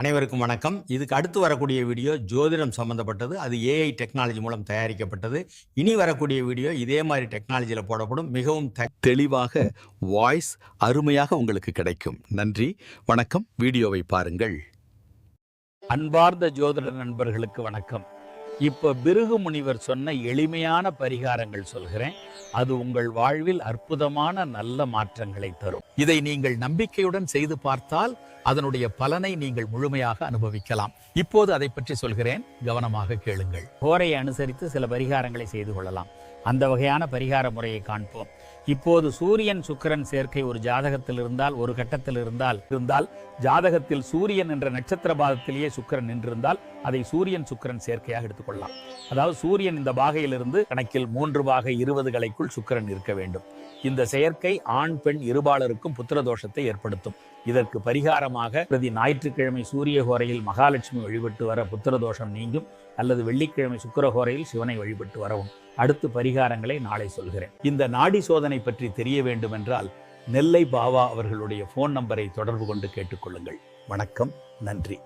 அனைவருக்கும் வணக்கம். இதுக்கு அடுத்து வரக்கூடிய வீடியோ ஜோதிடம் சம்பந்தப்பட்டது. அது ஏஐ டெக்னாலஜி மூலம் தயாரிக்கப்பட்டது. இனி வரக்கூடிய வீடியோ இதே மாதிரி டெக்னாலஜியில் போடப்படும். மிகவும் தெளிவாக வாய்ஸ் அருமையாக உங்களுக்கு கிடைக்கும். நன்றி, வணக்கம். வீடியோவை பாருங்கள். அன்பார்ந்த ஜோதிட நண்பர்களுக்கு வணக்கம். இப்போ பிருகு முனிவர் சொன்ன எளிமையான பரிகாரங்கள் சொல்கிறேன். அது உங்கள் வாழ்வில் அற்புதமான நல்ல மாற்றங்களை தரும். இதை நீங்கள் நம்பிக்கையுடன் செய்து பார்த்தால் அதனுடைய பலனை நீங்கள் முழுமையாக அனுபவிக்கலாம். இப்போது அதை பற்றி சொல்கிறேன், கவனமாக கேளுங்கள். ஹோரையை அனுசரித்து சில பரிகாரங்களை செய்து கொள்ளலாம். அந்த வகையான பரிகார முறையை காண்போம். இப்போது சூரியன் சுக்கிரன் சேர்க்கை ஒரு ஜாதகத்தில் இருந்தால், ஒரு கட்டத்தில் இருந்தால் ஜாதகத்தில் சூரியன் என்ற நட்சத்திர பாதத்திலேயே சுக்கிரன் நின்றிருந்தால் அதை சூரியன் சுக்கிரன் சேர்க்கையாக எடுத்துக்கொள்ளலாம். அதாவது சூரியன் இந்த பாகையிலிருந்து கணக்கில் 3 பாகை 20 கலைக்குள் சுக்கிரன் இருக்க வேண்டும். இந்த செயற்கை ஆண் பெண் இருபாலருக்கும் புத்திரதோஷத்தை ஏற்படுத்தும். இதற்கு பரிகாரமாக பிரதி ஞாயிற்றுக்கிழமை சூரிய ஹோரையில் மகாலட்சுமி வழிபட்டு வர புத்திரதோஷம் நீங்கும், அல்லது வெள்ளிக்கிழமை சுக்கிரஹோரையில் சிவனை வழிபட்டு வரவும். அடுத்து பரிகாரங்களை நாளை சொல்கிறேன். இந்த நாடி சோதனை பற்றி தெரிய வேண்டுமென்றால் நெல்லை பாவா அவர்களுடைய ஃபோன் நம்பரை தொடர்பு கொண்டு கேட்டுக்கொள்ளுங்கள். வணக்கம், நன்றி.